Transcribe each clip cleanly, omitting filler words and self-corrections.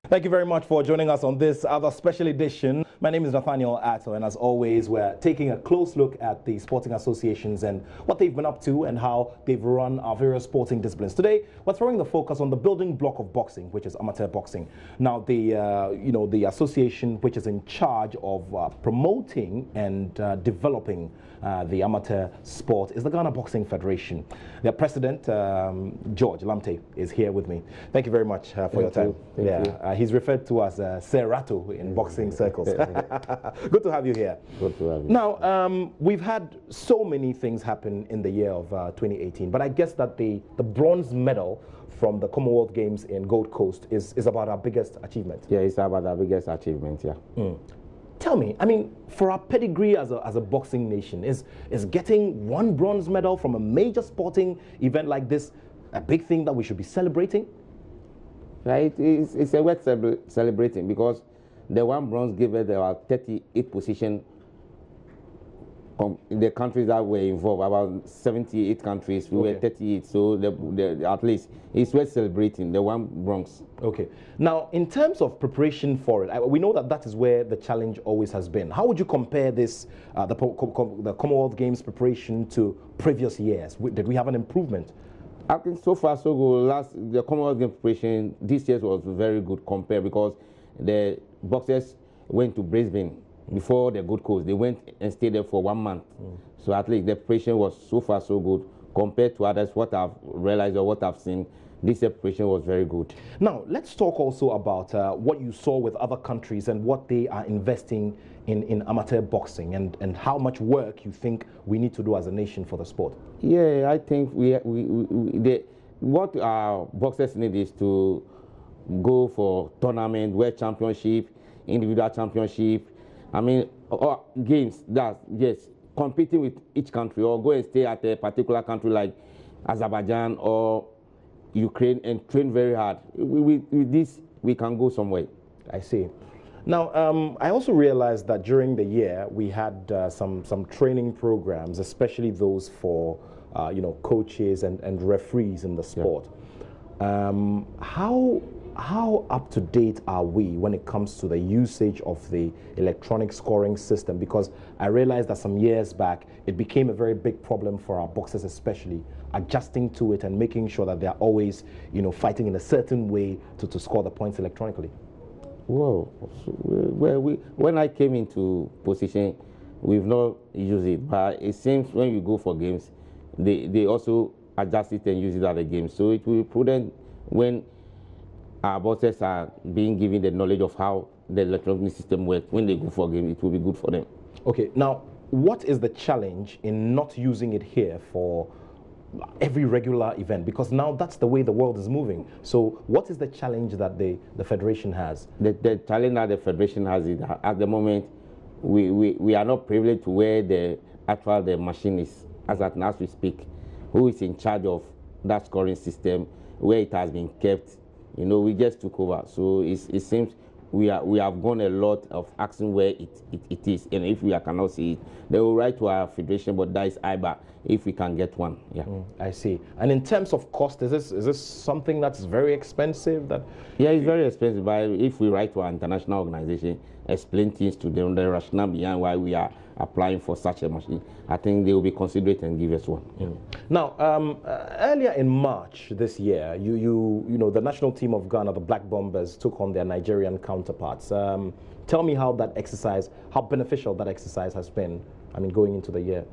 Thank you very much for joining us on this other special edition. My name is Nathaniel Atto, and as always, we're taking a close look at the sporting associations and what they've been up to and how they've run our various sporting disciplines. Today, we're throwing the focus on the building block of boxing, which is amateur boxing. Now, the association which is in charge of promoting and developing the amateur sport is the Ghana Boxing Federation. Their president, George Lamte, is here with me. Thank you very much for your time. Thank you. He's referred to as Sir Ratto in boxing circles. Good to have you here. Good to have you. Now, we've had so many things happen in the year of 2018, but I guess that the bronze medal from the Commonwealth Games in Gold Coast is about our biggest achievement. Yeah, it's about our biggest achievement, yeah. Tell me, I mean, for our pedigree as a boxing nation, is getting one bronze medal from a major sporting event like this a big thing that we should be celebrating? Right, it's a worth celebrating because the one bronze gave us about 38 position in the countries that were involved, about 78 countries, we were 38, so at least it's worth celebrating, the one bronze. Okay. Now, in terms of preparation for it, we know that is where the challenge always has been. How would you compare this, the Commonwealth Games preparation to previous years? Did we have an improvement? I think so far so good. The Commonwealth Games preparation this year was very good compared because the boxers went to Brisbane before the Gold Coast. They went and stayed there for 1 month. So at least the preparation was so far so good compared to others. What I've realized or what I've seen, this preparation was very good. Now, let's talk also about what you saw with other countries and what they are investing in amateur boxing and how much work you think we need to do as a nation for the sport. Yeah, I think what our boxers need is to go for tournament, world championship, individual championship. I mean, games, yes, competing with each country or go and stay at a particular country like Azerbaijan or Ukraine and train very hard. With this, we can go somewhere. I see. Now, I also realized that during the year we had some training programs, especially those for coaches and referees in the sport. Yeah. How up to date are we when it comes to the usage of the electronic scoring system? Because I realized that some years back it became a very big problem for our boxers, especially adjusting to it and making sure that they are always, fighting in a certain way to score the points electronically. Whoa! When I came into position, we've not used it, but it seems when you go for games, they also adjust it and use it at the games. So it will be prudent when our boxers are being given the knowledge of how the electronic system works. When they go for a game, it will be good for them. Okay, now what is the challenge in not using it here for every regular event? Because now that's the way the world is moving. So what is the challenge that the Federation has? The challenge that the Federation has is that at the moment, we are not privileged to where the machine is, as we speak, who is in charge of that scoring system, where it has been kept. We just took over, so it seems we have gone a lot of asking where it is, and if we cannot see it, they will write to our federation, but that is IBA if we can get one. Yeah, I see. And in terms of cost, is this something that's very expensive? Yeah, it's very expensive. But if we write to our international organization, explain things to them, the rationale behind why we are applying for such a machine, I think they will be considerate and give us one. Now, earlier in March this year, the national team of Ghana, the Black Bombers, took on their Nigerian counterparts. Tell me how beneficial that exercise has been, going into the year.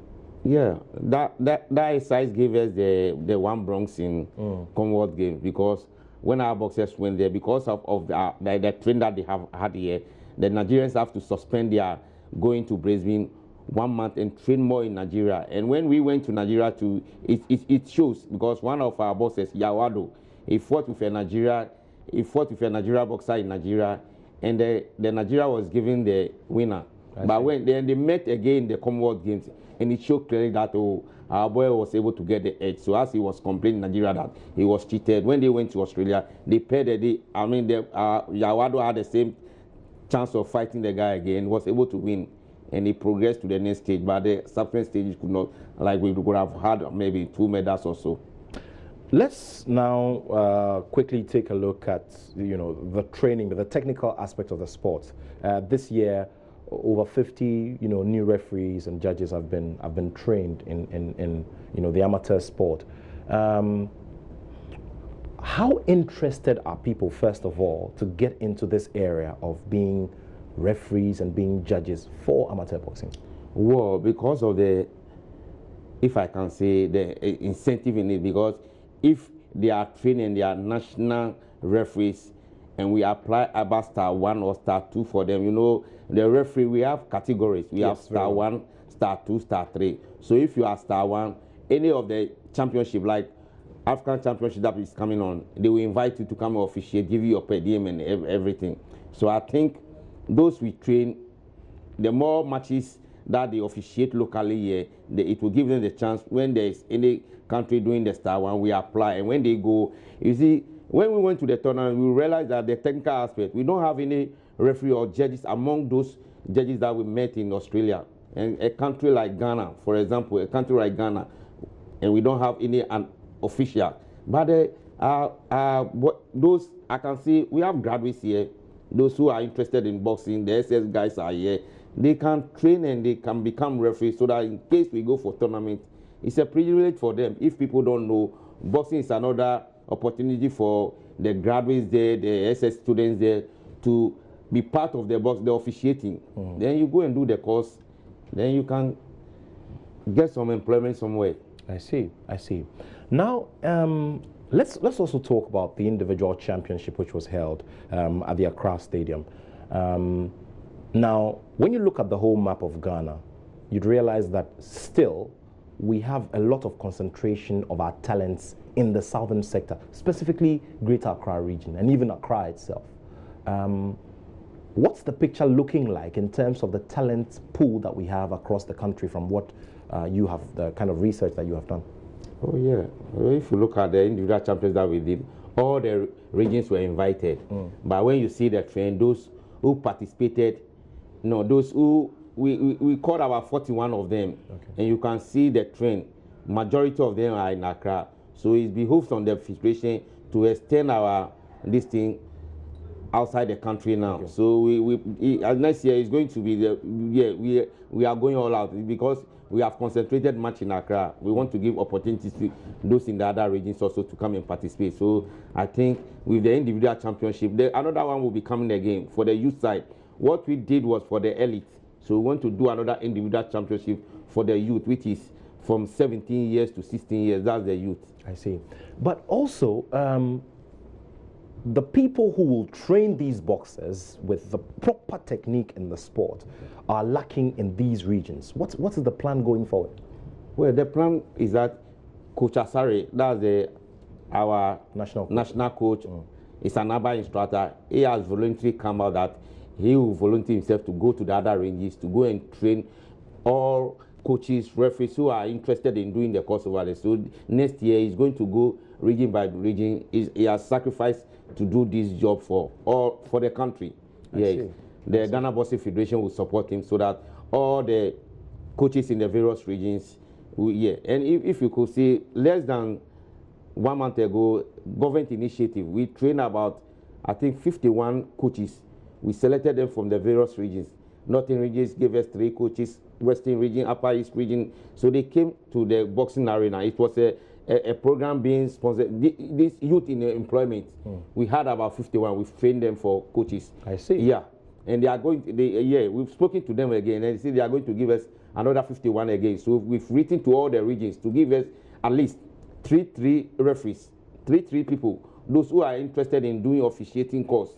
Yeah, that exercise gave us the one bronze in Commonwealth Games, because when our boxers went there, because of the trend that they have had here, the Nigerians have to suspend their going to Brisbane 1 month and train more in Nigeria. And when we went to Nigeria it shows, because one of our bosses, Yawado, he fought with a Nigeria boxer in Nigeria, and the Nigeria was given the winner. But when they met again in the Commonwealth Games, and it showed clearly that our boy was able to get the edge. So as he was complaining in Nigeria that he was cheated, when they went to Australia, they paired Yawado had the same chance of fighting the guy again, was able to win, and he progressed to the next stage. But the subsequent stages could not, like we could have had maybe 2 medals or so. Let's now quickly take a look at the training, the technical aspect of the sport. This year, over 50 new referees and judges have been trained in the amateur sport. How interested are people, first of all, to get into this area of being referees and being judges for amateur boxing? Well, because of the, if I can say, the incentive in it, because if they are trained and they are national referees and we apply about star 1 or star 2 for them, the referee, we have categories. We have star 1, star 2, star 3. So if you are star 1, any of the championship, like African championship that is coming on, they will invite you to come and officiate, give you your per diem and everything. So I think those we train, the more matches that they officiate locally here, it will give them the chance when there is any country doing the star 1, we apply. And when they go, you see, when we went to the tournament, we realized that the technical aspect, we don't have any referee or judges among those judges that we met in Australia. And a country like Ghana, for example, and we don't have any official. But those, I can see, we have graduates here, those who are interested in boxing, the SS guys are here. They can train and they can become referees so that in case we go for tournament, it's a privilege for them. If people don't know, boxing is another opportunity for the graduates there, the SS students there, to be part of the officiating. Then you go and do the course, then you can get some employment somewhere. I see. Now, let's also talk about the individual championship which was held at the Accra Stadium. Now, when you look at the whole map of Ghana, you'd realize that still we have a lot of concentration of our talents in the southern sector, specifically Greater Accra region and even Accra itself. What's the picture looking like in terms of the talent pool that we have across the country from what you have, the kind of research that you have done? Oh yeah, if you look at the individual champions that we did, all the regions were invited. But when you see the trend, those who participated, those who, we called about 41 of them, and you can see the trend. Majority of them are in Accra. So it behooves on the federation to extend this thing outside the country now. So next year is going to be we are going all out because we have concentrated much in Accra. We want to give opportunities to those in the other regions also to come and participate. So I think with the individual championship, another one will be coming again for the youth side. What we did was for the elite. So we want to do another individual championship for the youth, which is from 17 years to 16 years. That's the youth. I see. But also, the people who will train these boxers with the proper technique in the sport are lacking in these regions. What is the plan going forward? Well, the plan is that Coach Asare, that's our national coach, is an ABBA instructor. He has voluntarily come out that he will volunteer himself to go to the other ranges, to go and train all coaches, referees who are interested in doing the course over there. So next year he's going to go region by region. He has sacrificed to do this job for the country. The Ghana Boxing Federation will support him so that all the coaches in the various regions and if you could see, less than 1 month ago, government initiative, we trained about, I think, 51 coaches. We selected them from the various regions. Northern regions gave us 3 coaches, Western region, Upper East region. So they came to the boxing arena. It was a program being sponsored. This youth in employment, we had about 51. We've trained them for coaches. I see. Yeah. And they are going to, we've spoken to them again, and they say they are going to give us another 51 again. So we've written to all the regions to give us at least 3 referees, 3 people, those who are interested in doing officiating course,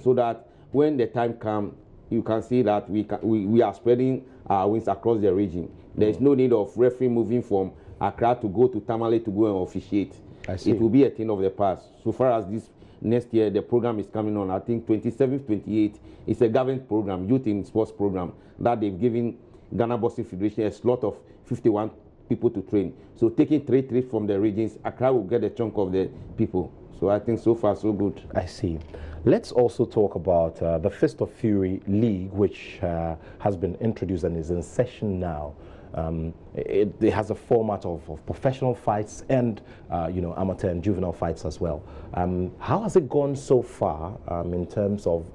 so that when the time comes, you can see that we are spreading our wings across the region. There is no need of referee moving from Accra to go to Tamale to go and officiate. I see. It will be a thing of the past. So far as this next year, the program is coming on, I think 27th, 28th, it's a government program, youth in sports program, that they've given Ghana Boxing Federation a slot of 51 people to train. So taking 3 from the regions, Accra will get a chunk of the people. So I think so far so good. I see. Let's also talk about the Fist of Fury League, which has been introduced and is in session now. It has a format of professional fights and amateur and juvenile fights as well. How has it gone so far in terms of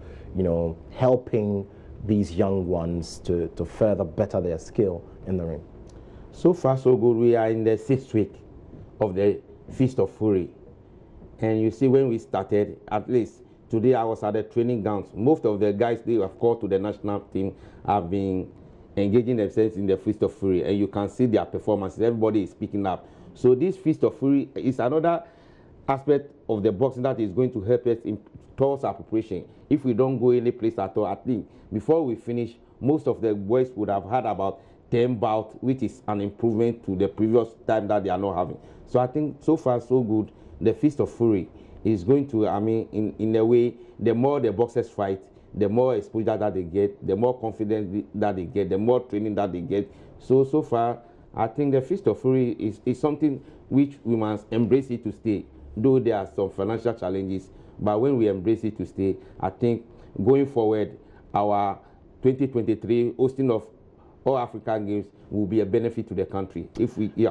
helping these young ones to further better their skill in the ring? So far, so good. We are in the 6th week of the Feast of Fury. And you see, when we started, at least today I was at the training grounds. Most of the guys they have called to the national team have been engaging themselves in the Feast of Fury. And you can see their performances. Everybody is picking up. So this Feast of Fury is another aspect of the boxing that is going to help us towards our preparation. If we don't go any place at all, I think before we finish, most of the boys would have had about 10 bouts, which is an improvement to the previous time that they are not having. So I think so far so good. The Feast of Fury is going to, in a way, the more the boxers fight, the more exposure that they get, the more confidence that they get, the more training that they get. So far, I think the Feast of Fury is something which we must embrace it to stay. Though there are some financial challenges, but when we embrace it to stay, I think going forward, our 2023 hosting of all African Games will be a benefit to the country if we